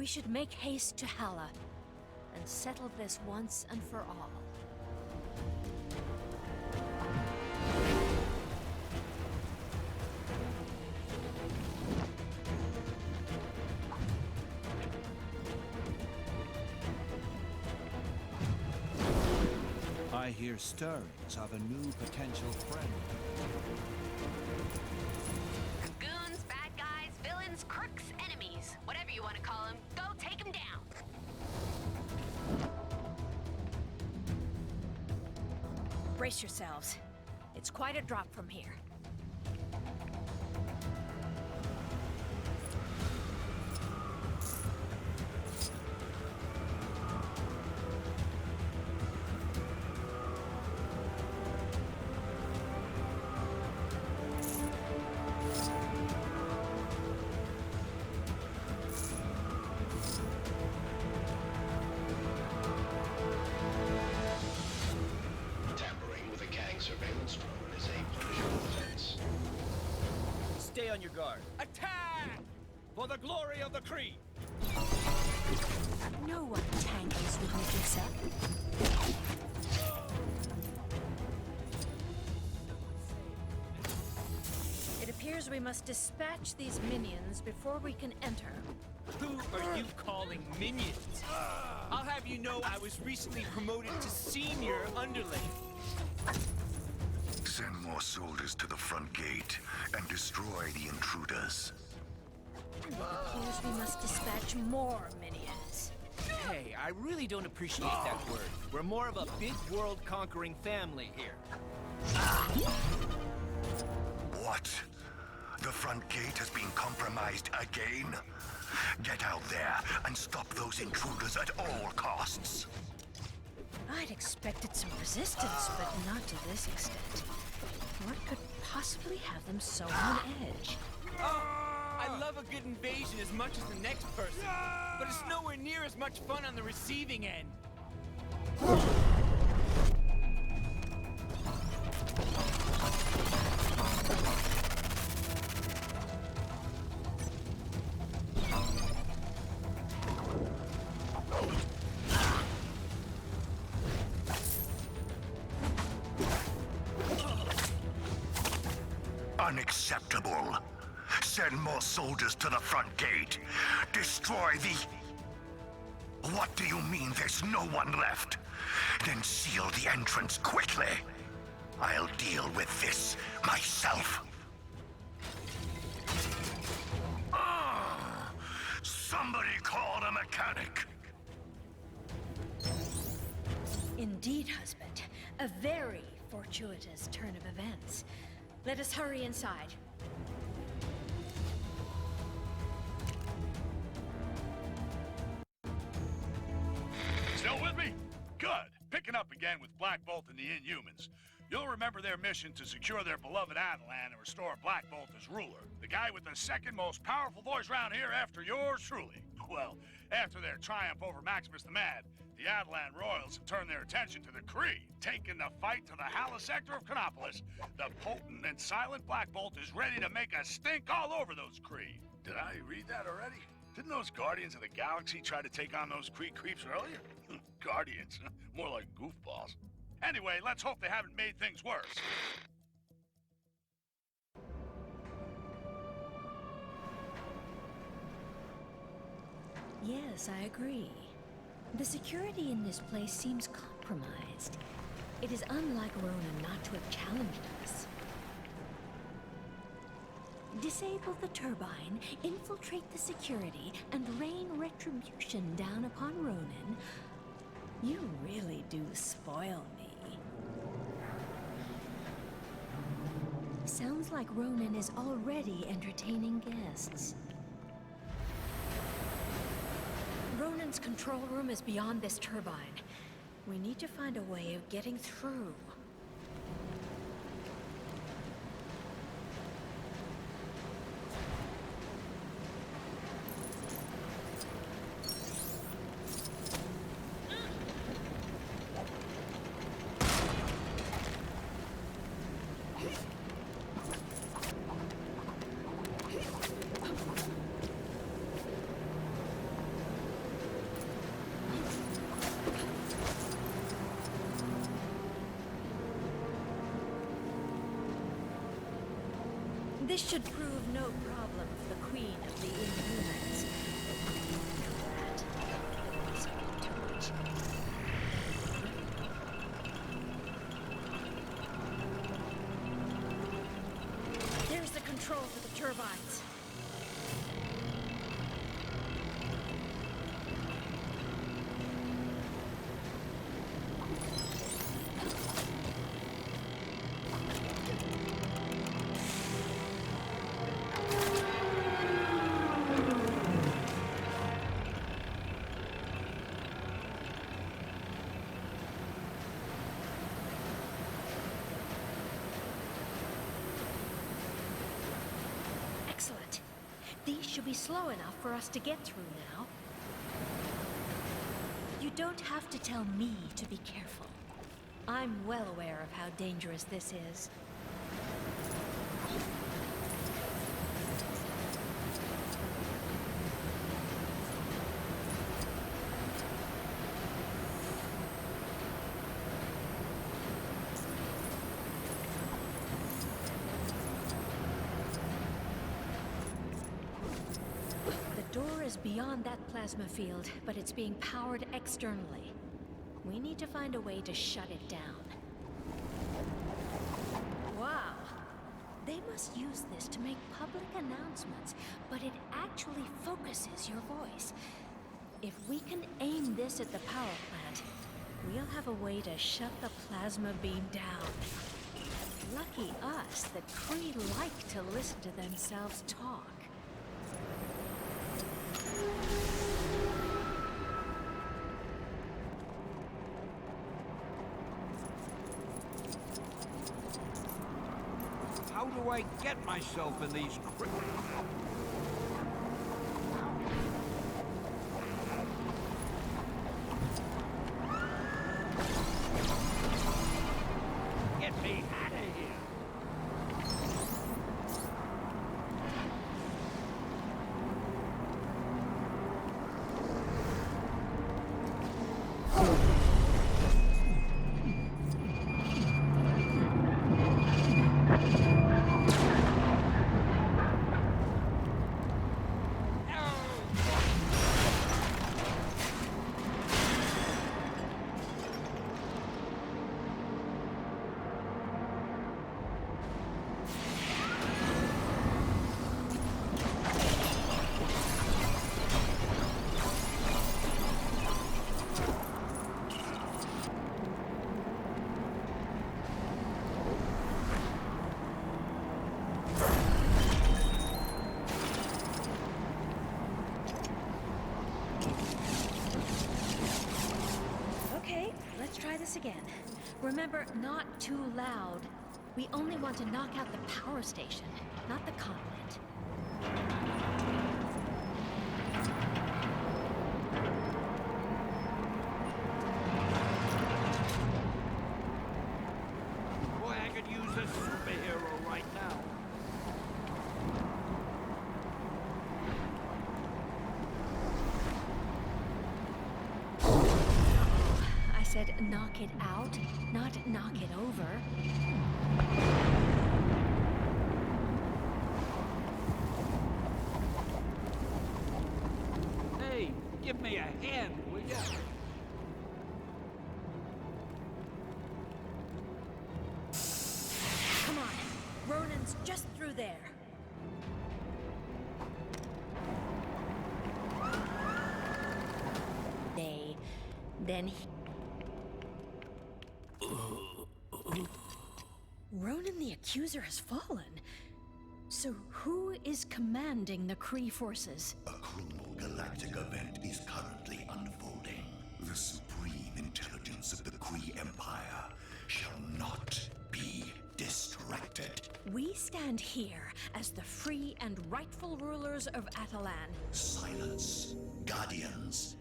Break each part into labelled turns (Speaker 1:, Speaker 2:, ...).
Speaker 1: We should make haste to Hala and settle this once and for all.
Speaker 2: I hear stirrings of a new potential friend.
Speaker 3: Goons, bad guys, villains, crooks, enemies. Whatever you want to call them, go take them down.
Speaker 1: Brace yourselves. It's quite a drop from here.
Speaker 4: Surveillance drone is a punishable offense.
Speaker 5: Stay on your guard. Attack! For the glory of the Kree!
Speaker 1: No one tangles with Medusa. It appears we must dispatch these minions before we can enter.
Speaker 5: Who are you calling minions? I'll have you know I was recently promoted to senior underling.
Speaker 6: Send more soldiers to the front gate and destroy the intruders.
Speaker 1: It appears we must dispatch more minions.
Speaker 5: Hey, I really don't appreciate that word. We're more of a big world-conquering family here.
Speaker 6: What? The front gate has been compromised again? Get out there and stop those intruders at all costs.
Speaker 1: I'd expected some resistance, but not to this extent. What could possibly have them so on edge?
Speaker 5: Oh, I love a good invasion as much as the next person, but it's nowhere near as much fun on the receiving end.
Speaker 6: Unacceptable. Send more soldiers to the front gate. Destroy the... What do you mean there's no one left? Then seal the entrance quickly. I'll deal with this myself. Somebody call a mechanic.
Speaker 1: Indeed, husband. A very fortuitous turn of events. Let us hurry inside.
Speaker 7: Still with me? Good. Picking up again with Blackbolt and the Inhumans. You'll remember their mission to secure their beloved Attilan and restore Blackbolt as ruler. The guy with the second most powerful voice around here after yours truly. Well, after their triumph over Maximus the Mad, the Attilan royals have turned their attention to the Kree, taking the fight to the Hala sector of Canopolis. The potent and silent Blackbolt is ready to make a stink all over those Kree. Did I read that already? Didn't those Guardians of the Galaxy try to take on those Kree creeps earlier? Guardians, more like goofballs. Anyway, let's hope they haven't made things worse.
Speaker 1: Yes, I agree. The security in this place seems compromised. It is unlike Ronan not to have challenged us. Disable the turbine, infiltrate the security, and rain retribution down upon Ronan. You really do spoil me. Sounds like Ronan is already entertaining guests. Ronan's control room is beyond this turbine. We need to find a way of getting through. This should prove no problem for the Queen of the Inhumans. There's the control for the turbines. Excellent. These should be slow enough for us to get through now. You don't have to tell me to be careful. I'm well aware of how dangerous this is. The door is beyond that plasma field, but it's being powered externally. We need to find a way to shut it down. Wow. They must use this to make public announcements, but it actually focuses your voice. If we can aim this at the power plant, we'll have a way to shut the plasma beam down. Lucky us that Kree like to listen to themselves talk.
Speaker 8: How do I get myself in these Get me out of here!
Speaker 1: Let's try this again. Remember, not too loud. We only want to knock out the power station, not the convent.
Speaker 8: Boy, I could use a superhero right now.
Speaker 1: I said knock it out, not knock it over.
Speaker 8: Hey, give me a hand, will ya?
Speaker 1: Come on, Ronan's just through there. Ronan the Accuser has fallen. So who is commanding the Kree forces?
Speaker 6: A cruel galactic event is currently unfolding. The supreme intelligence of the Kree Empire shall not be distracted.
Speaker 1: We stand here as the free and rightful rulers of Atalan.
Speaker 6: Silence, Guardians.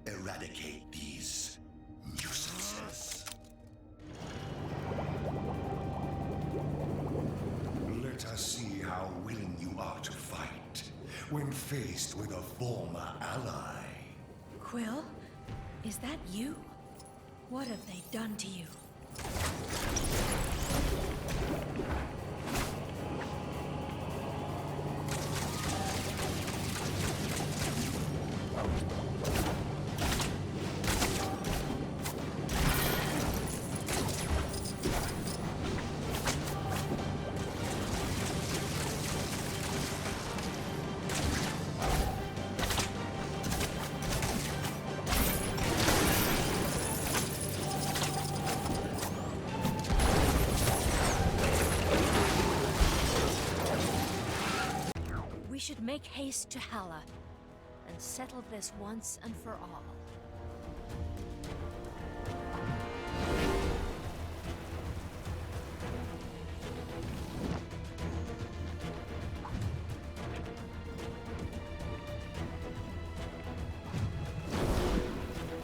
Speaker 6: Eradicate these nuisances. Let us see how willing you are to fight when faced with a former ally.
Speaker 1: Quill, is that you? What have they done to you? make haste to Hala and settle this once and for all.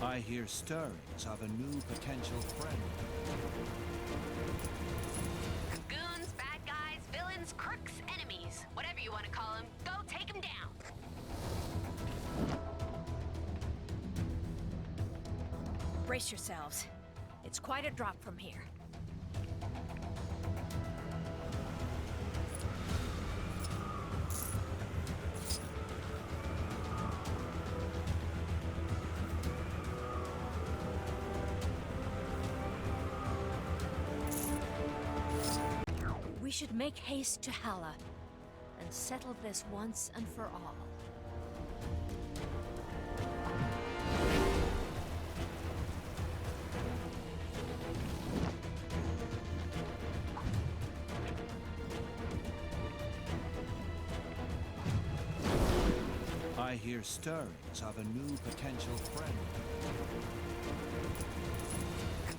Speaker 2: I hear stirrings of a new potential friend.
Speaker 3: Goons, bad guys, villains, crooks, enemies. Whatever you want to call them, go take them down.
Speaker 1: Brace yourselves. It's quite a drop from here. We should make haste to Hala and settle this once and for all.
Speaker 2: I hear stirrings of a new potential friend.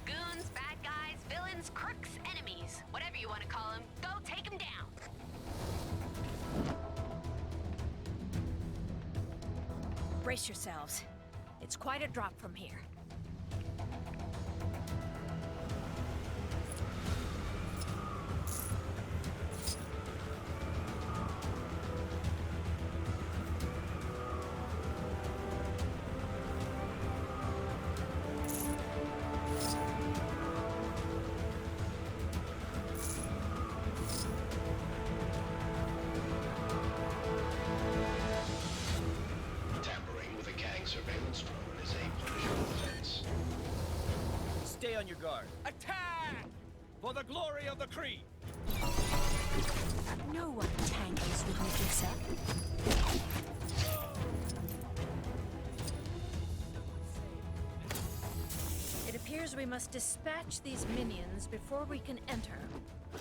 Speaker 3: Goons, bad guys, villains, crooks, enemies. Whatever you want to call them, go take them down.
Speaker 1: Brace yourselves. It's quite a drop from here.
Speaker 4: Tampering with a gang surveillance drone is a punishable offense.
Speaker 8: Stay on your guard. Attack! For the glory of the Kree!
Speaker 1: No one tangles with Medusa. It appears we must dispatch these minions before we can enter.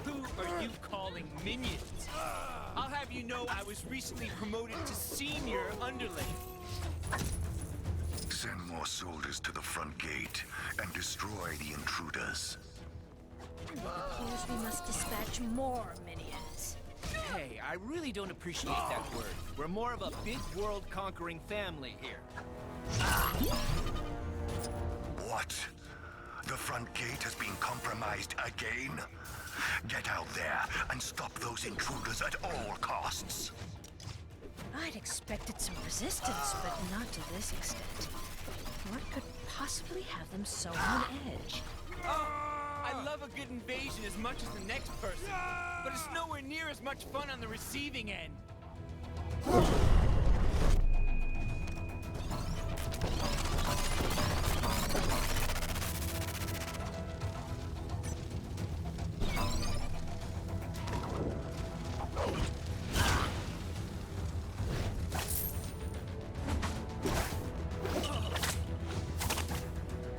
Speaker 5: Who are you calling minions? I'll have you know I was recently promoted to senior underling.
Speaker 6: Send more soldiers to the front gate and destroy the intruders.
Speaker 1: It appears we must dispatch more minions.
Speaker 8: Hey, I really don't appreciate that word. We're more of a big world-conquering family here.
Speaker 6: What? The front gate has been compromised again? Get out there and stop those intruders at all costs.
Speaker 1: I'd expected some resistance, but not to this extent. What could possibly have them so on edge?
Speaker 5: I love a good invasion as much as the next person, but it's nowhere near as much fun on the receiving end.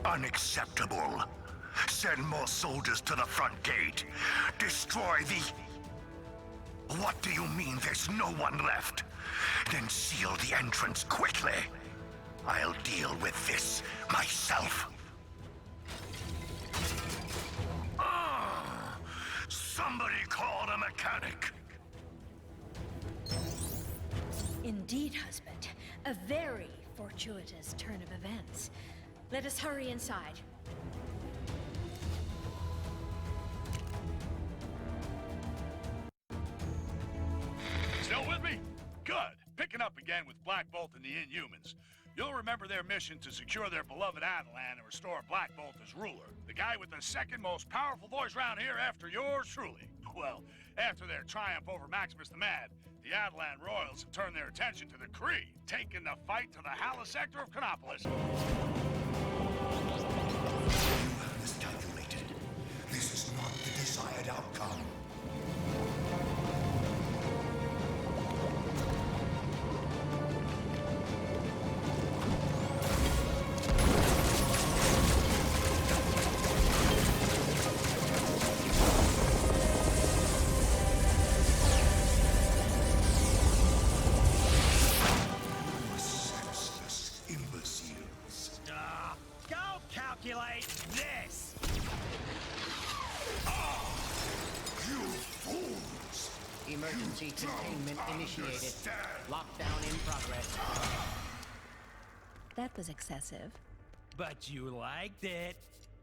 Speaker 6: Unacceptable. Send more soldiers to the front gate. Destroy the... What do you mean there's no one left? Then seal the entrance quickly. I'll deal with this myself. Somebody call a mechanic.
Speaker 1: Indeed, husband. A very fortuitous turn of events. Let us hurry inside.
Speaker 7: Still with me? Good. Picking up again with Blackbolt and the Inhumans. You'll remember their mission to secure their beloved Adelan and restore Blackbolt as ruler. The guy with the second most powerful voice around here after yours truly. Well, after their triumph over Maximus the Mad, the Adelan royals have turned their attention to the Kree, taking the fight to the Hala sector of Canopolis.
Speaker 6: You have miscalculated. This is not the desired outcome.
Speaker 9: Emergency containment initiated. Lockdown in progress.
Speaker 1: That was excessive.
Speaker 8: But you liked it,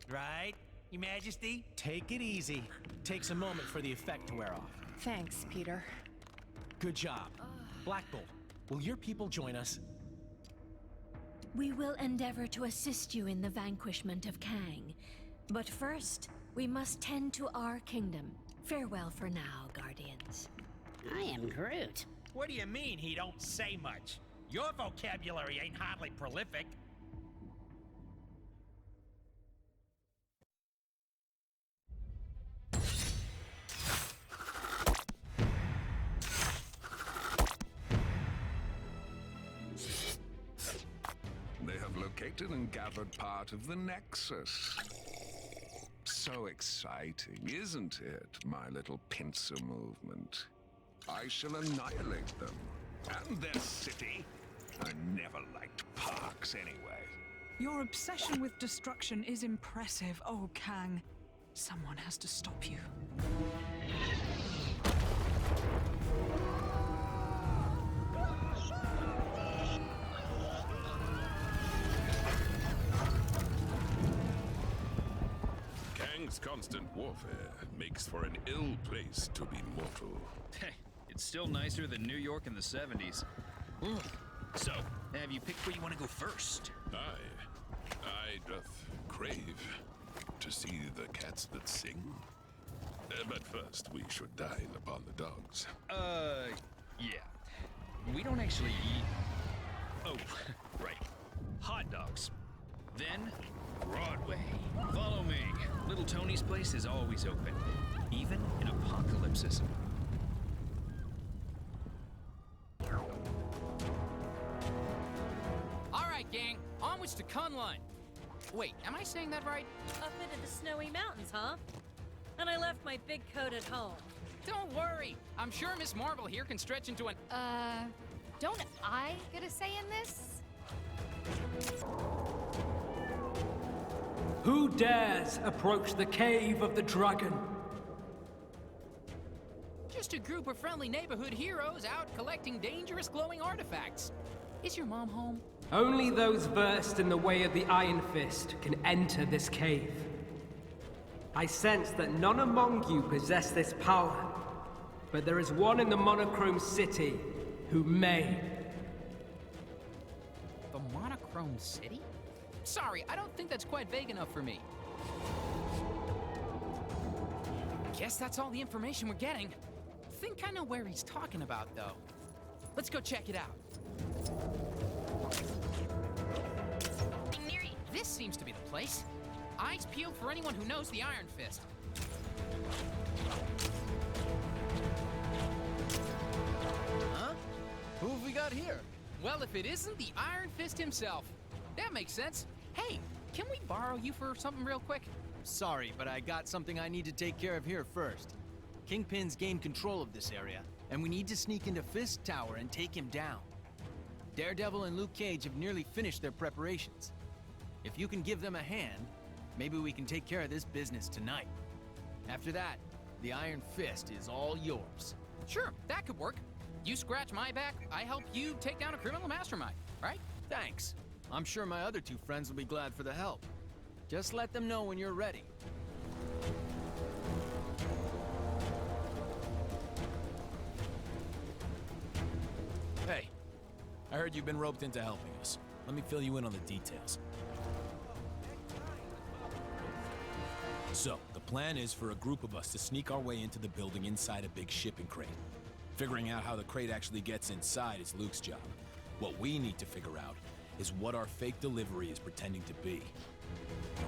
Speaker 8: right, Your Majesty?
Speaker 10: Take it easy. Takes a moment for the effect to wear off.
Speaker 1: Thanks, Peter.
Speaker 10: Good job. Blackbolt, will your people join us?
Speaker 1: We will endeavor to assist you in the vanquishment of Kang. But first, we must tend to our kingdom. Farewell for now, Guardians.
Speaker 9: I am Groot.
Speaker 5: What do you mean he don't say much? Your vocabulary ain't hardly prolific.
Speaker 11: They have located and gathered part of the Nexus. So exciting, isn't it, my little pincer movement? I shall annihilate them. And their city. I never liked parks anyway.
Speaker 12: Your obsession with destruction is impressive, oh Kang. Someone has to stop you.
Speaker 11: Kang's constant warfare makes for an ill place to be mortal.
Speaker 13: It's still nicer than New York in the 70s. So, have you picked where you want to go first?
Speaker 11: I doth crave to see the cats that sing. But first, we should dine upon the dogs.
Speaker 13: Yeah. We don't actually eat... Oh, right. Hot dogs. Then, Broadway. Follow me. Little Tony's place is always open, even in apocalypses.
Speaker 14: All right, gang. Onwards to Kunlun. Wait, am I saying that right?
Speaker 15: Up into the snowy mountains, huh? And I left my big coat at home.
Speaker 14: Don't worry. I'm sure Miss Marvel here can stretch into an...
Speaker 16: Don't I get a say in this?
Speaker 17: Who dares approach the cave of the dragon?
Speaker 14: Just a group of friendly neighborhood heroes out collecting dangerous glowing artifacts. Is your mom home?
Speaker 17: Only those versed in the way of the Iron Fist can enter this cave. I sense that none among you possess this power, but there is one in the Monochrome City who may.
Speaker 14: The Monochrome City? Sorry, I don't think that's quite vague enough for me. Guess that's all the information we're getting. Think I know where he's talking about, though. Let's go check it out. This seems to be the place. Eyes peeled for anyone who knows the Iron Fist. Huh? Who have we got here? Well, if it isn't the Iron Fist himself. That makes sense. Hey, can we borrow you for something real quick?
Speaker 8: Sorry, but I got something I need to take care of here first. Kingpin's gained control of this area, and we need to sneak into Fist Tower and take him down. Daredevil and Luke Cage have nearly finished their preparations. If you can give them a hand, maybe we can take care of this business tonight. After that, the Iron Fist is all yours.
Speaker 14: Sure, that could work. You scratch my back, I help you take down a criminal mastermind, right?
Speaker 8: Thanks. I'm sure my other two friends will be glad for the help. Just let them know when you're ready.
Speaker 10: Hey, I heard you've been roped into helping us. Let me fill you in on the details. So, the plan is for a group of us to sneak our way into the building inside a big shipping crate. Figuring out how the crate actually gets inside is Luke's job. What we need to figure out is what our fake delivery is pretending to be.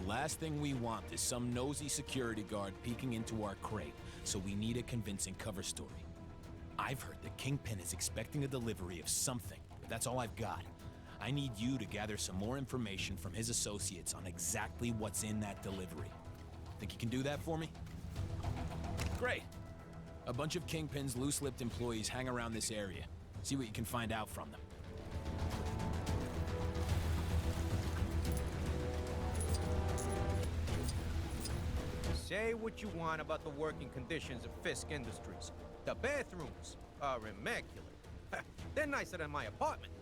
Speaker 10: The last thing we want is some nosy security guard peeking into our crate, so we need a convincing cover story. I've heard that Kingpin is expecting a delivery of something, but that's all I've got. I need you to gather some more information from his associates on exactly what's in that delivery. Think you can do that for me? Great. A bunch of Kingpin's loose-lipped employees hang around this area. See what you can find out from them.
Speaker 18: Say what you want about the working conditions of Fisk Industries. The bathrooms are immaculate. They're nicer than my apartment.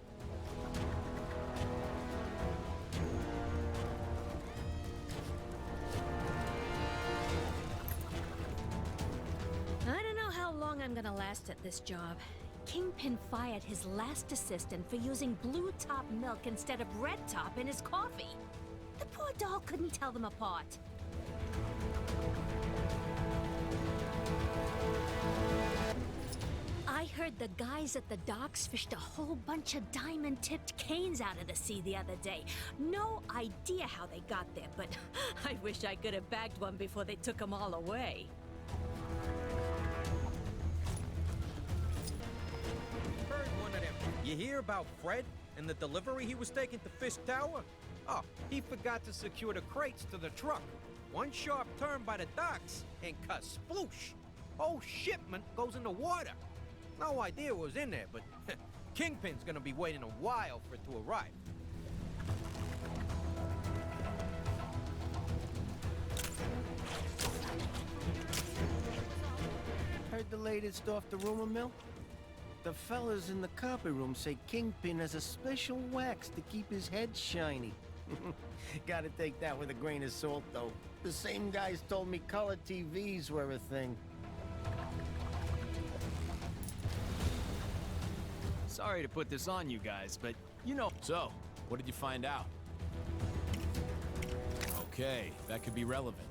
Speaker 1: I don't know how long I'm gonna last at this job. Kingpin fired his last assistant for using blue top milk instead of red top in his coffee. The poor doll couldn't tell them apart. I heard the guys at the docks fished a whole bunch of diamond-tipped canes out of the sea the other day. No idea how they got there, but I wish I could have bagged one before they took them all away.
Speaker 18: Heard one of them. You hear about Fred and the delivery he was taking to Fisk Tower? Oh, he forgot to secure the crates to the truck. One sharp turn by the docks, and kasploosh! Whole shipment goes in the water. No idea what was in there, but Kingpin's gonna be waiting a while for it to arrive.
Speaker 19: Heard the latest off the rumor mill? The fellas in the copy room say Kingpin has a special wax to keep his head shiny. Gotta take that with a grain of salt, though. The same guys told me color TVs were a thing.
Speaker 8: Sorry to put this on you guys, but you know...
Speaker 10: So, what did you find out? Okay, that could be relevant.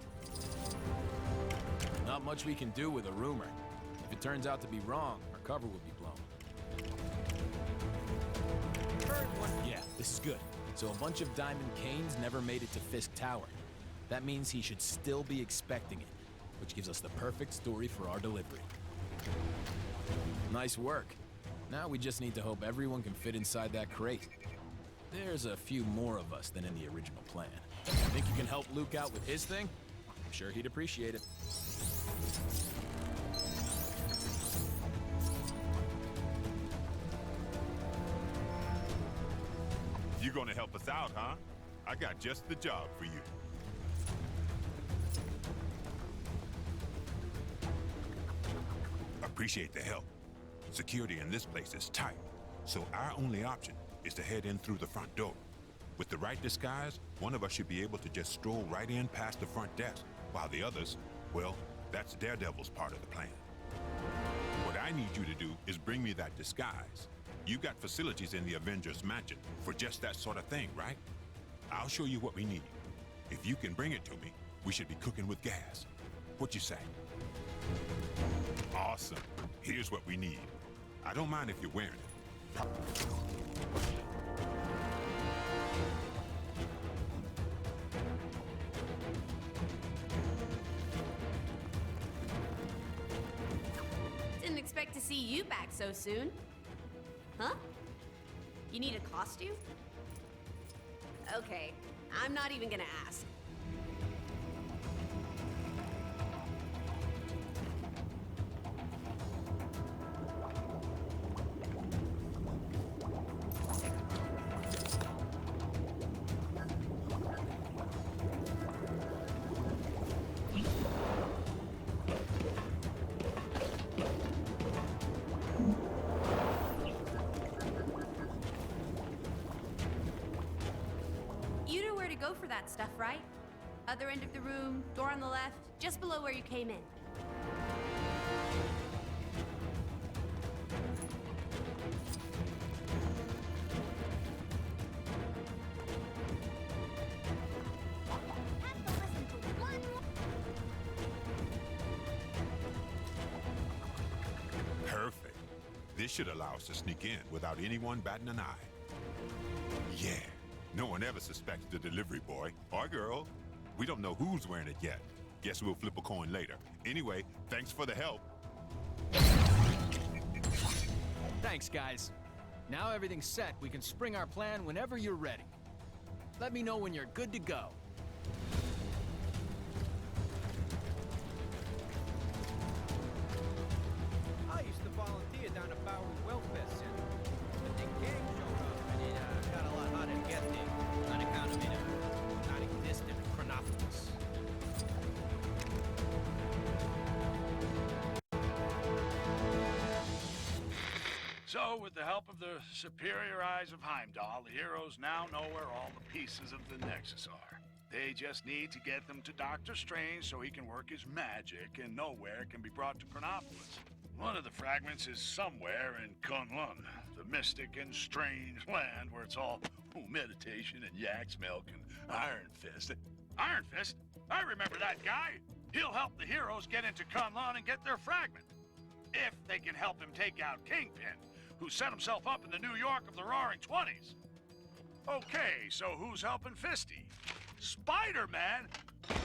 Speaker 10: Not much we can do with a rumor. If it turns out to be wrong, our cover will be blown. Yeah, this is good. So a bunch of diamond canes never made it to Fisk Tower. That means he should still be expecting it, which gives us the perfect story for our delivery. Nice work. Now we just need to hope everyone can fit inside that crate. There's a few more of us than in the original plan. Think you can help Luke out with his thing? I'm sure he'd appreciate it.
Speaker 20: You gonna help us out, huh? I got just the job for you. Appreciate the help. Security in this place is tight, so our only option is to head in through the front door. With the right disguise, one of us should be able to just stroll right in past the front desk, while the others, well, that's Daredevil's part of the plan. What I need you to do is bring me that disguise. You've got facilities in the Avengers Mansion for just that sort of thing, right? I'll show you what we need. If you can bring it to me, we should be cooking with gas. What you say? Awesome. Here's what we need. I don't mind if you're wearing it.
Speaker 3: Didn't expect to see you back so soon. Huh? You need a costume? Okay, I'm not even gonna ask. Go for that stuff, right? Other end of the room, door on the left, just below where you came in.
Speaker 20: Perfect. This should allow us to sneak in without anyone batting an eye. Yeah. No one ever suspects the delivery boy or girl. We don't know who's wearing it yet. Guess we'll flip a coin later. Anyway, thanks for the help.
Speaker 8: Thanks, guys. Now everything's set. We can spring our plan whenever you're ready. Let me know when you're good to go.
Speaker 18: I used to volunteer down at Bowery Welfare Center. But the gang showed up and it got a lot harder to get there. On account of it non-existent Chronopolis.
Speaker 7: So, with the help of the superior eyes of Heimdall, the heroes now know where all the pieces of the Nexus are. They just need to get them to Doctor Strange so he can work his magic, and nowhere can be brought to Chronopolis. One of the fragments is somewhere in Kunlun, the mystic and strange land where it's all meditation and yak's milk and Iron Fist. Iron Fist? I remember that guy! He'll help the heroes get into Kunlun and get their fragment. If they can help him take out Kingpin, who set himself up in the New York of the Roaring '20s. Okay, so who's helping Fisty? Spider-Man?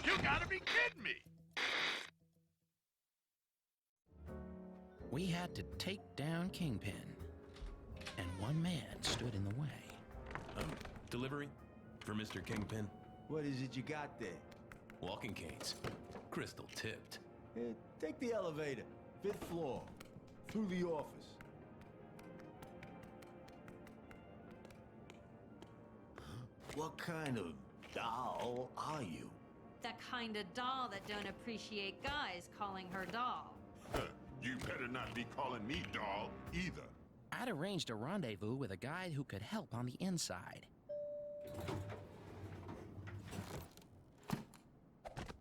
Speaker 7: You gotta be kidding me!
Speaker 21: We had to take down Kingpin, and one man stood in the way.
Speaker 22: Delivery? For Mr. Kingpin?
Speaker 23: What is it you got there?
Speaker 22: Walking canes. Crystal tipped.
Speaker 23: Take the elevator. 5th floor. Through the office. What kind of doll are you?
Speaker 15: That kind of doll that don't appreciate guys calling her doll.
Speaker 20: You better not be calling me doll either.
Speaker 21: I'd arranged a rendezvous with a guy who could help on the inside.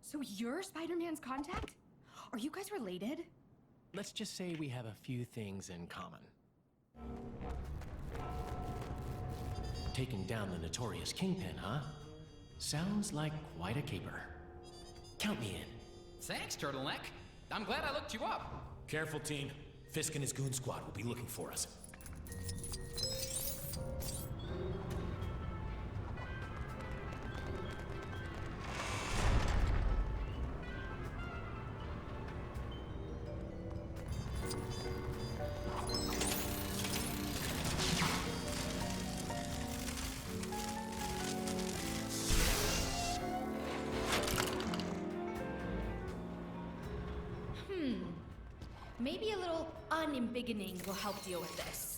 Speaker 24: So you're Spider-Man's contact? Are you guys related?
Speaker 25: Let's just say we have a few things in common. Taking down the notorious Kingpin, huh? Sounds like quite a caper. Count me in.
Speaker 14: Thanks, Turtleneck. I'm glad I looked you up.
Speaker 25: Careful, team. Fisk and his goon squad will be looking for us.
Speaker 24: Maybe a little unembiggening will help deal with this.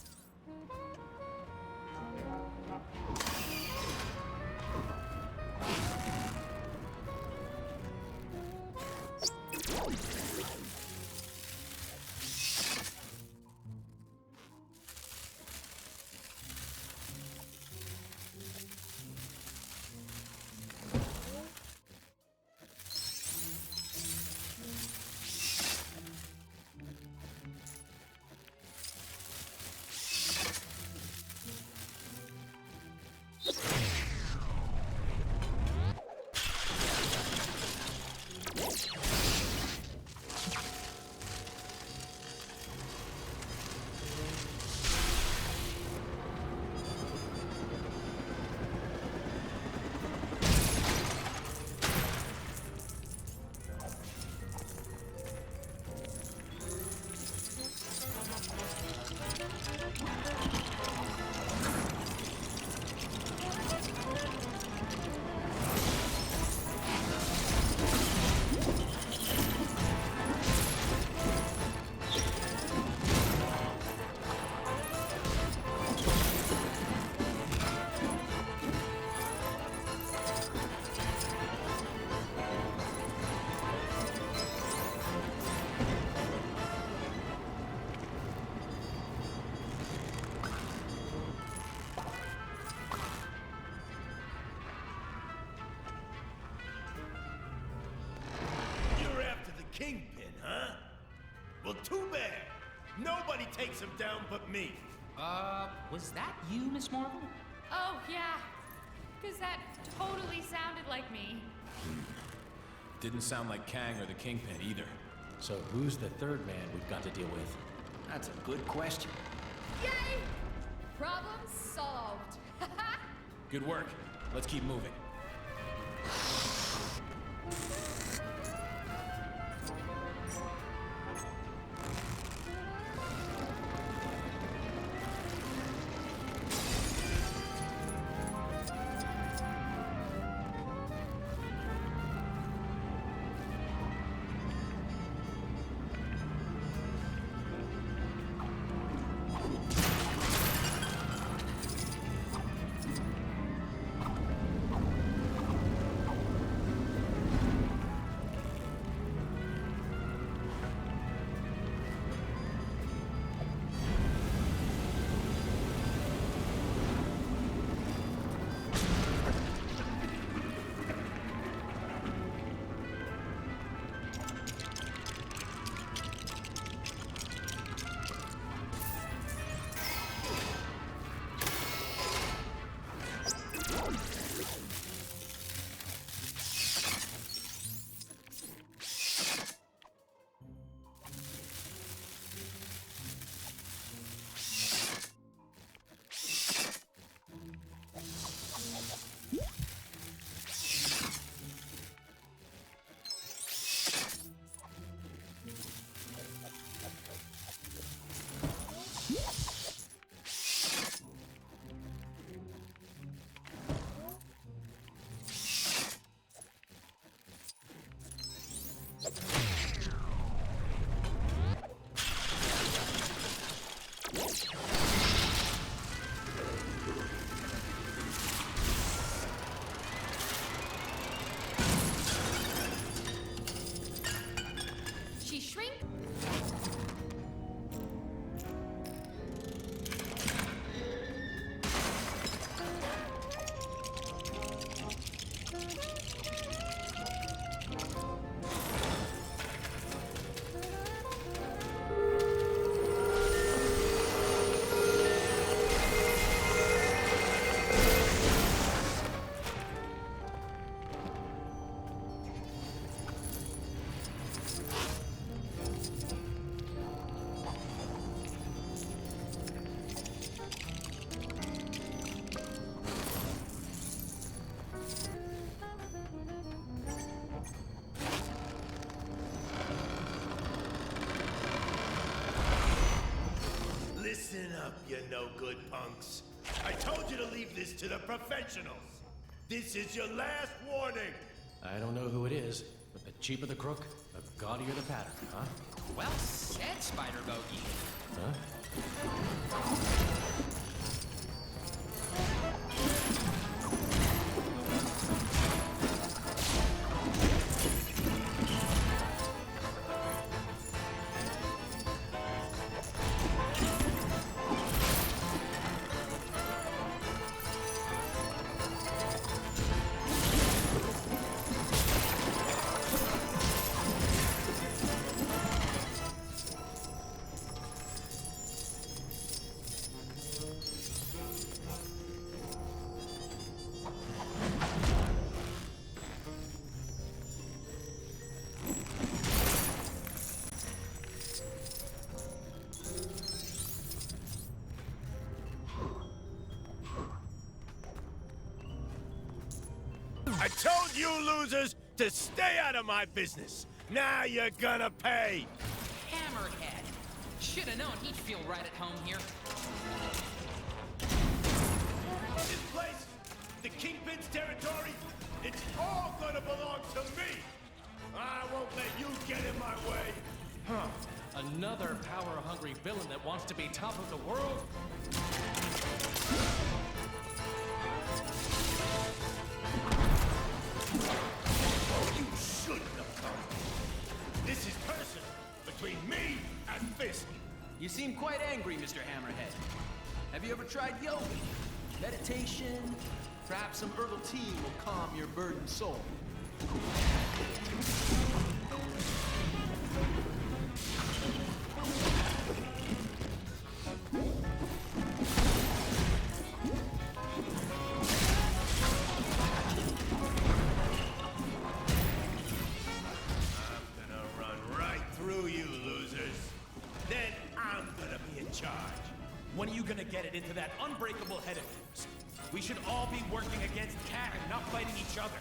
Speaker 23: Kingpin, huh? Well, too bad. Nobody takes him down but me.
Speaker 14: Was that you, Miss Marvel?
Speaker 16: Oh, yeah. Because that totally sounded like me.
Speaker 10: Didn't sound like Kang or the Kingpin either.
Speaker 25: So who's the third man we've got to deal with?
Speaker 19: That's a good question.
Speaker 16: Yay! Problem solved.
Speaker 10: Good work. Let's keep moving.
Speaker 23: up, you no-good punks. I told you to leave this to the professionals. This is your last warning.
Speaker 25: I don't know who it is, but the cheaper the crook, the gaudier the pattern, huh?
Speaker 14: Well said, Spider Bogey.
Speaker 25: Huh?
Speaker 23: I told you losers to stay out of my business. Now you're gonna pay.
Speaker 14: Hammerhead. Should have known he'd feel right at home here.
Speaker 23: This place, the Kingpin's territory, it's all gonna belong to me. I won't let you get in my way.
Speaker 25: Huh. Another power-hungry villain that wants to be top of the world?
Speaker 23: You shouldn't have come. This is personal, between me and Fisk.
Speaker 8: You seem quite angry, Mr. Hammerhead. Have you ever tried yoga? Meditation? Perhaps some herbal tea will calm your burdened soul.
Speaker 23: When are you gonna get it into that unbreakable head of yours? We should all be working against Kang, not fighting each other.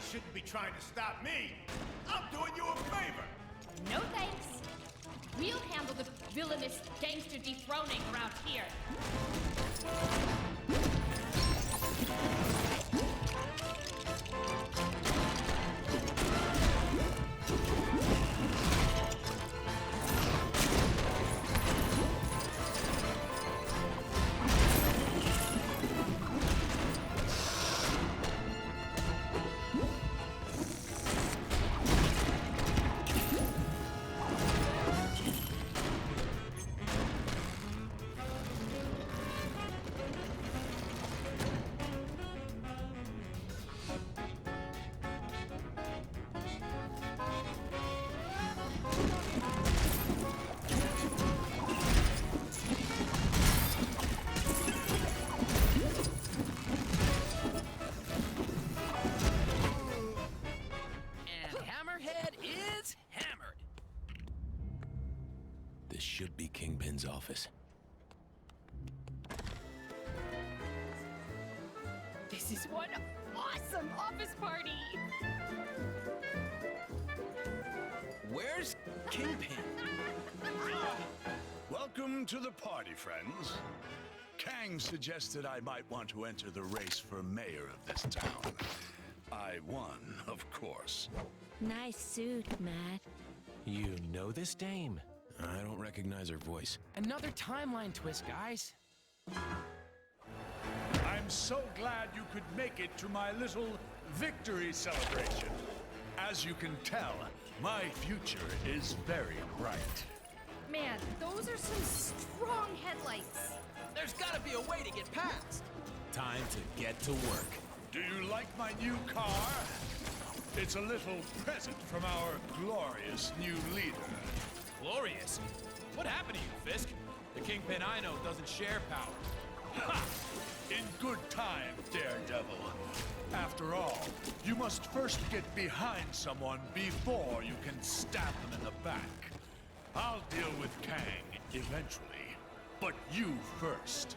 Speaker 23: Shouldn't be trying to stop me. I'm doing you a favor.
Speaker 24: No thanks. We'll handle the villainous gangster dethroning around here.
Speaker 22: Should be Kingpin's office.
Speaker 24: This is one awesome office party!
Speaker 8: Where's Kingpin?
Speaker 7: Welcome to the party, friends. Kang suggested I might want to enter the race for mayor of this town. I won, of course.
Speaker 1: Nice suit, Matt.
Speaker 22: You know this dame? I don't recognize her voice.
Speaker 14: Another timeline twist, guys.
Speaker 7: I'm so glad you could make it to my little victory celebration. As you can tell, my future is very bright.
Speaker 24: Man, those are some strong headlights.
Speaker 8: There's gotta be a way to get past.
Speaker 22: Time to get to work.
Speaker 7: Do you like my new car? It's a little present from our glorious new leader.
Speaker 10: Glorious? What happened to you, Fisk? The Kingpin I know doesn't share power.
Speaker 7: Ha! In good time, Daredevil. After all, you must first get behind someone before you can stab them in the back. I'll deal with Kang eventually, but you first.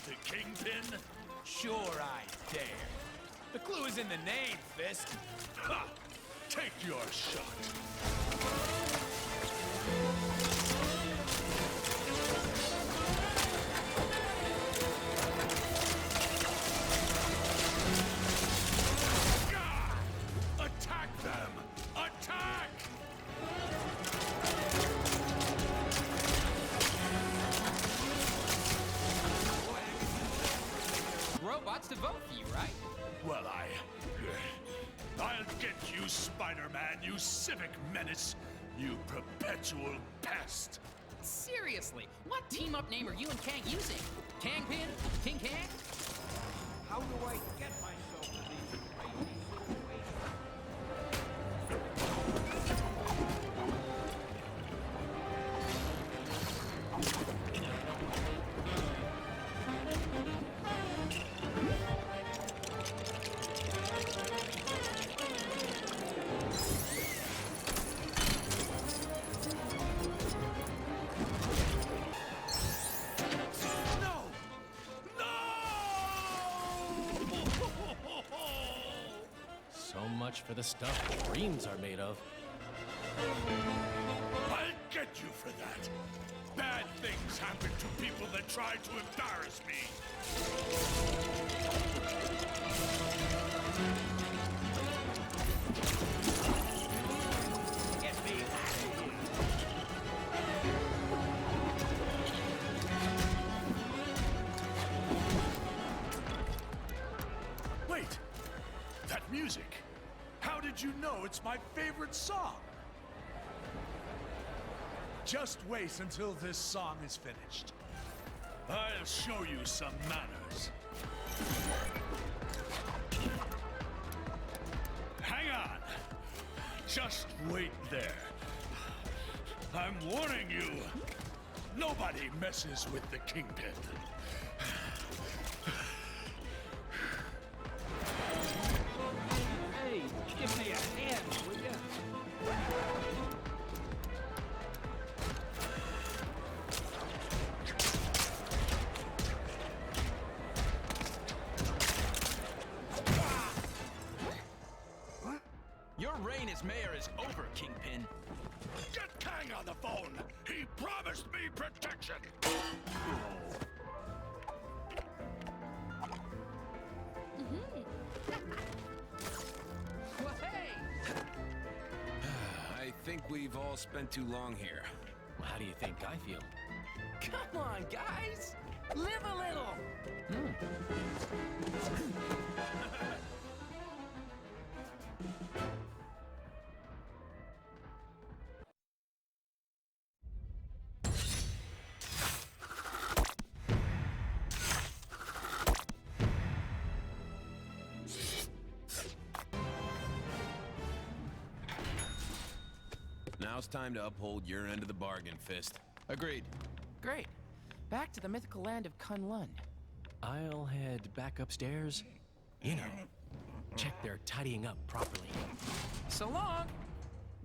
Speaker 7: The Kingpin?
Speaker 10: Sure I dare. The clue is in the name, Fist.
Speaker 7: Ha! Take your shot. Attack them! Attack!
Speaker 14: Robots to vote for you, right?
Speaker 7: Well, I'll get you, Spider-Man, you civic menace, you perpetual pest.
Speaker 14: Seriously, what team-up name are you and Kang using? Kangpin? King Kang?
Speaker 18: How do I get myself to these crazy
Speaker 25: So much for the stuff dreams are made of.
Speaker 7: I'll get you for that. Bad things happen to people that try to embarrass me.
Speaker 18: Get me out of here.
Speaker 7: Wait! That music! How did you know it's my favorite song? Just wait until this song is finished. I'll show you some manners. Hang on! Just wait there. I'm warning you. Nobody messes with the Kingpin.
Speaker 18: Hey, give me a hand, will ya?
Speaker 8: Your reign as mayor is over, Kingpin.
Speaker 7: Get Kang on the phone! He promised me protection!
Speaker 14: Well, hey!
Speaker 10: I think we've all spent too long here.
Speaker 25: Well, how do you think I feel?
Speaker 14: Come on, guys! Live a little!
Speaker 10: Now it's time to uphold your end of the bargain, Fist.
Speaker 8: Agreed.
Speaker 14: Great.
Speaker 21: Back to the mythical land of Kunlun.
Speaker 25: I'll head back upstairs. You know, check they're tidying up properly.
Speaker 14: So long.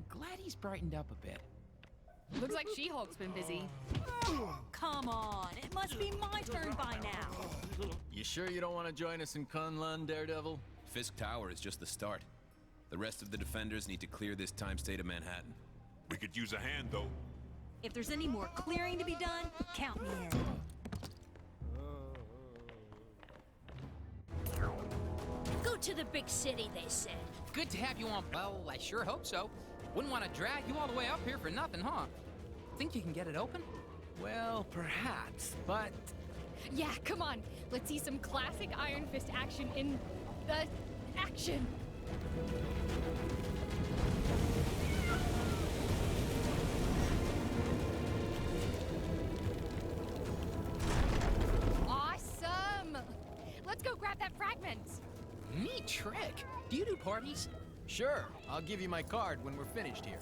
Speaker 14: Glad he's brightened up a bit.
Speaker 3: Looks like She-Hulk's been busy.
Speaker 15: Come on, it must be my turn by now.
Speaker 8: You sure you don't want to join us in Kunlun, Daredevil?
Speaker 10: Fisk Tower is just the start. The rest of the defenders need to clear this time state of Manhattan.
Speaker 20: We could use a hand, though.
Speaker 15: If there's any more clearing to be done, count me in. Go to the big city, they said.
Speaker 14: Good to have you on. Well, I sure hope so. Wouldn't want to drag you all the way up here for nothing, huh? Think you can get it open?
Speaker 8: Well, perhaps, but...
Speaker 3: Yeah, come on. Let's see some classic Iron Fist action in the action. Awesome! Let's go grab that fragment.
Speaker 14: Neat trick. Do you do parties?
Speaker 8: Sure, I'll give you my card when we're finished here.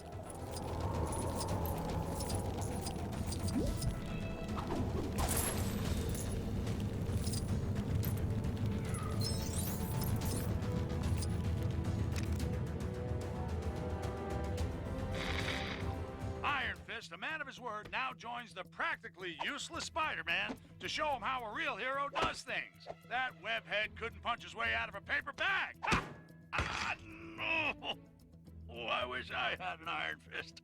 Speaker 7: Iron Fist, a man of his word, now joins the practically useless Spider-Man to show him how a real hero does things. That webhead couldn't punch his way out of a paper bag. Ha! No! Oh, I wish I had an Iron Fist.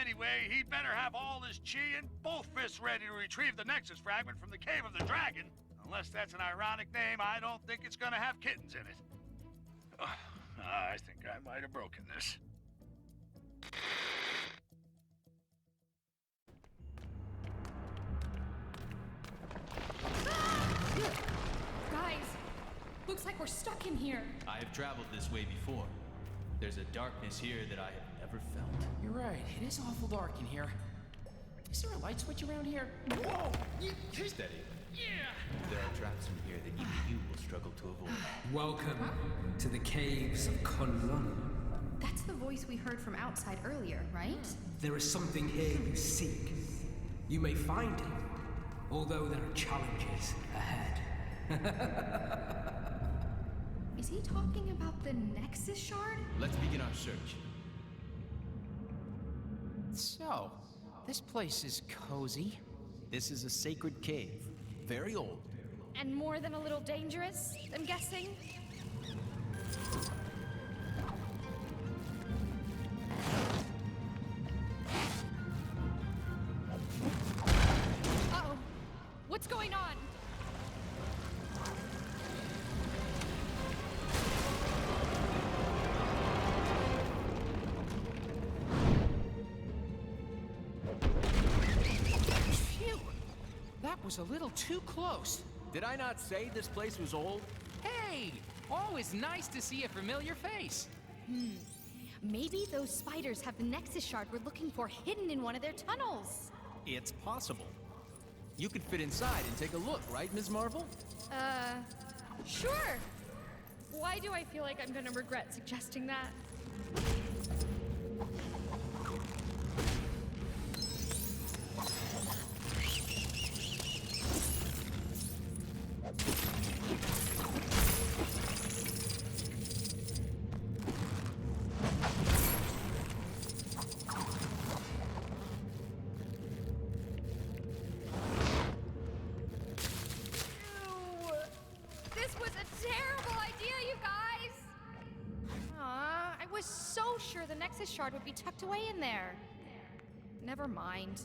Speaker 7: Anyway, he'd better have all his chi and both fists ready to retrieve the Nexus fragment from the Cave of the Dragon. Unless that's an ironic name, I don't think it's gonna have kittens in it. I think I might have broken this.
Speaker 3: Guys, looks like we're stuck in here.
Speaker 25: I have traveled this way before. There's a darkness here that I have never felt.
Speaker 14: You're right. It is awful dark in here. Is there a light switch around here? Whoa!
Speaker 25: Steady. Yeah! There are traps in here that even you will struggle to avoid.
Speaker 17: Welcome to the caves of Kunlun.
Speaker 3: That's the voice we heard from outside earlier, right?
Speaker 17: There is something here you seek. You may find it, although there are challenges ahead.
Speaker 3: Is he talking about the Nexus shard?
Speaker 25: Let's begin our search.
Speaker 14: So, this place is cozy.
Speaker 8: This is a sacred cave. Very old.
Speaker 3: And more than a little dangerous, I'm guessing? Uh-oh. What's going on?
Speaker 14: Phew! That was a little too close.
Speaker 8: Did I not say this place was old?
Speaker 14: Hey! Always nice to see a familiar face.
Speaker 3: Maybe those spiders have the Nexus shard we're looking for hidden in one of their tunnels.
Speaker 8: It's possible. You could fit inside and take a look, right, Ms. Marvel?
Speaker 3: Sure. Why do I feel like I'm gonna regret suggesting that? This was a terrible idea, you guys! I was so sure the Nexus shard would be tucked away in there. Never mind.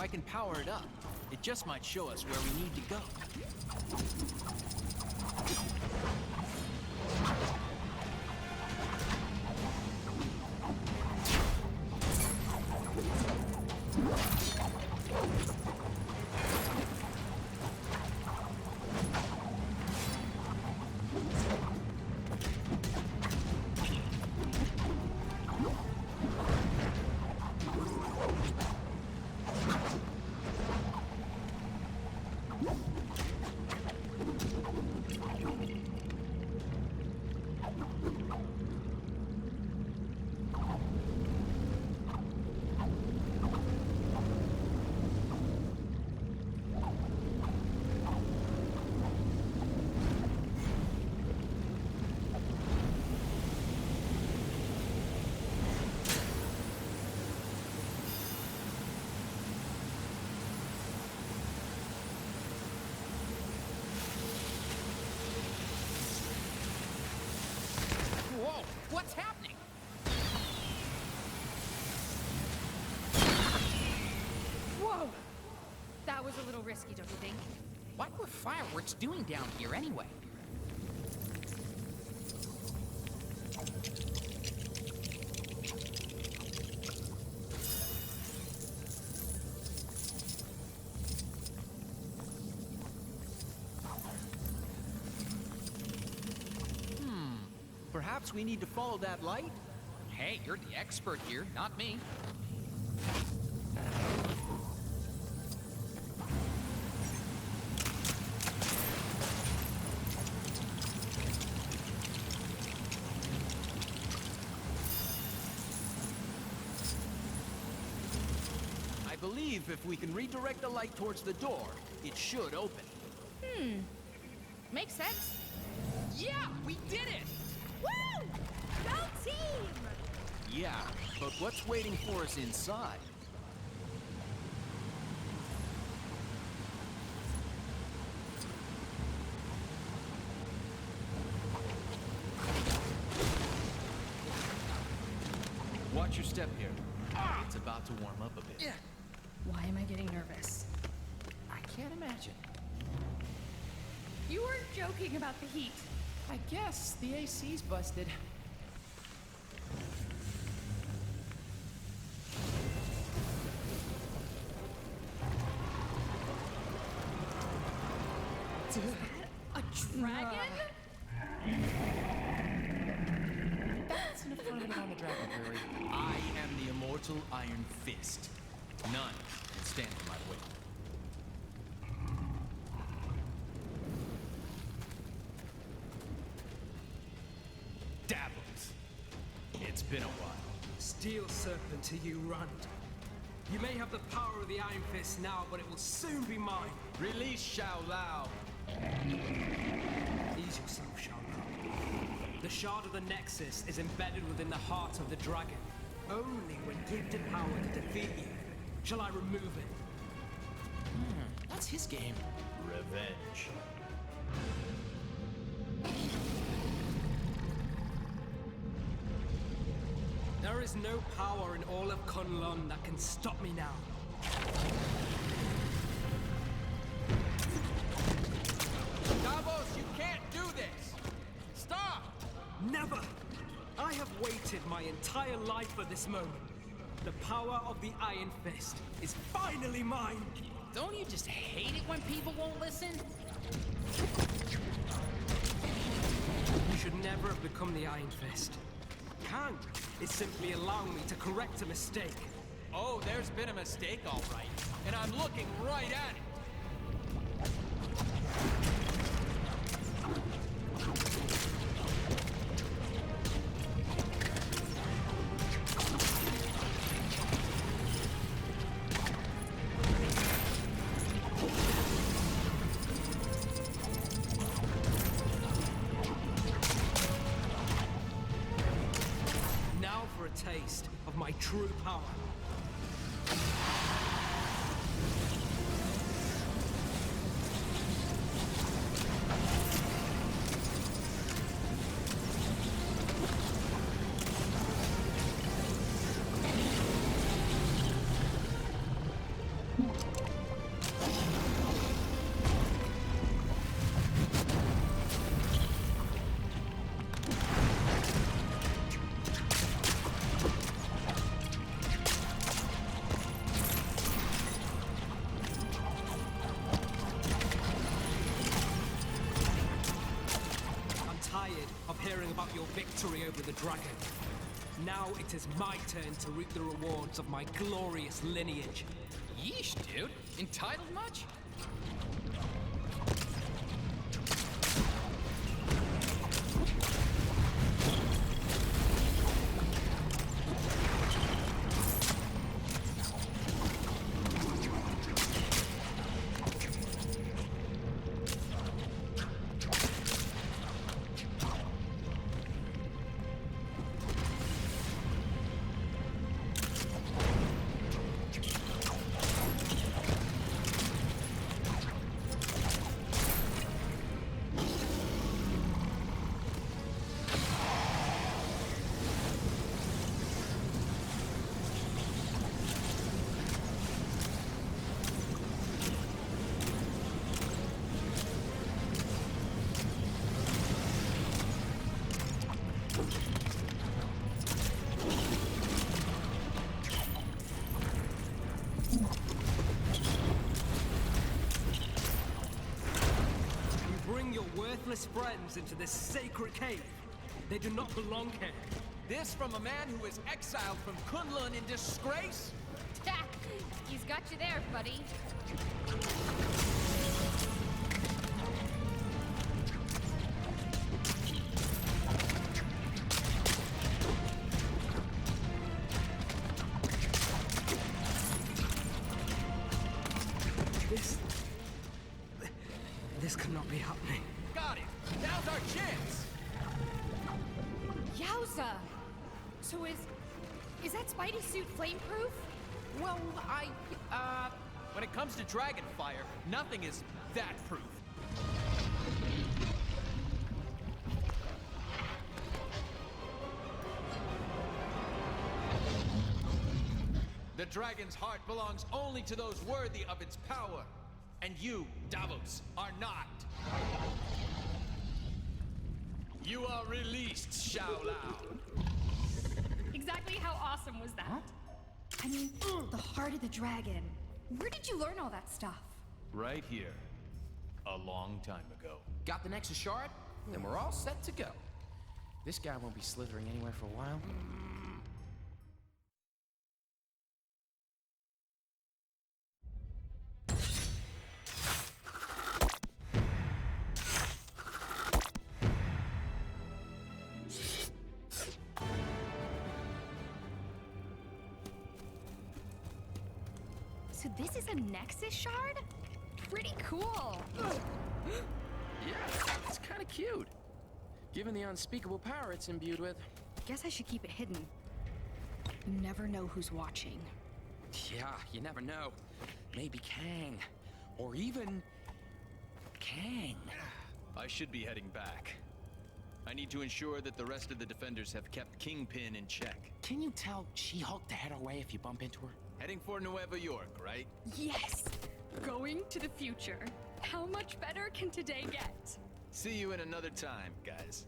Speaker 8: I can power it up, it just might show us where we need to go.
Speaker 14: Whoa, what's happening?
Speaker 3: Whoa! That was a little risky, don't you think?
Speaker 14: What were fireworks doing down here anyway?
Speaker 8: Perhaps we need to follow that light?
Speaker 14: Hey, you're the expert here, not me.
Speaker 8: I believe if we can redirect the light towards the door, it should open.
Speaker 3: Makes sense.
Speaker 14: Yeah, we did it!
Speaker 15: Woo! Go team!
Speaker 8: Yeah, but what's waiting for us inside? Watch your step here. It's about to warm up a bit.
Speaker 14: Yeah.
Speaker 3: Why am I getting nervous?
Speaker 14: I can't imagine.
Speaker 3: You weren't joking about the heat.
Speaker 14: I guess the AC's busted.
Speaker 3: A dragon?
Speaker 14: That's an affirmative on the dragon prairie.
Speaker 8: I am the immortal Iron Fist. None can stand in my way. Dabbles. It's been a while.
Speaker 17: Steel serpent to you, Rund. You may have the power of the Iron Fist now, but it will soon be mine.
Speaker 8: Release Xiao Lao.
Speaker 17: Ease yourself, Xiao Lao. The shard of the Nexus is embedded within the heart of the dragon. Only when gifted power to defeat you shall I remove it.
Speaker 14: That's his game.
Speaker 8: Revenge.
Speaker 17: There is no power in all of Kunlun that can stop me now.
Speaker 14: Davos, you can't do this! Stop!
Speaker 17: Never! I have waited my entire life for this moment. The power of the Iron Fist is finally mine!
Speaker 14: Don't you just hate it when people won't listen?
Speaker 17: You should never have become the Iron Fist. Kang is simply allowing me to correct a mistake.
Speaker 8: Oh, there's been a mistake, all right. And I'm looking right at it.
Speaker 17: Now for a taste of my true power. tired of hearing about your victory over the dragon. Now it is my turn to reap the rewards of my glorious lineage.
Speaker 14: Yeesh, dude. Entitled much?
Speaker 17: Friends into this sacred cave. They do not belong here.
Speaker 8: This from a man who was exiled from Kunlun in disgrace?
Speaker 3: He's got you there, buddy.
Speaker 17: This cannot be happening.
Speaker 8: Got it! Now's our chance!
Speaker 3: Yowza! So is that Spidey suit flameproof?
Speaker 8: Well, when it comes to dragon fire, nothing is that proof. The dragon's heart belongs only to those worthy of its power. And you, Davos, are not. You are released, Xiao Lao.
Speaker 3: Exactly how awesome was that? I mean, the heart of the dragon. Where did you learn all that stuff?
Speaker 8: Right here. A long time ago.
Speaker 21: Got the Nexus shard? Then we're all set to go. This guy won't be slithering anywhere for a while.
Speaker 3: So this is a Nexus shard? Pretty cool.
Speaker 21: Yeah, it's kind of cute. Given the unspeakable power it's imbued with.
Speaker 3: Guess I should keep it hidden. You never know who's watching.
Speaker 21: Yeah, you never know. Maybe Kang. Or even... Kang.
Speaker 8: I should be heading back. I need to ensure that the rest of the defenders have kept Kingpin in check.
Speaker 21: Can you tell She-Hulk to head our way if you bump into her?
Speaker 8: Heading for Nueva York, right?
Speaker 3: Yes! Going to the future. How much better can today get?
Speaker 8: See you in another time, guys.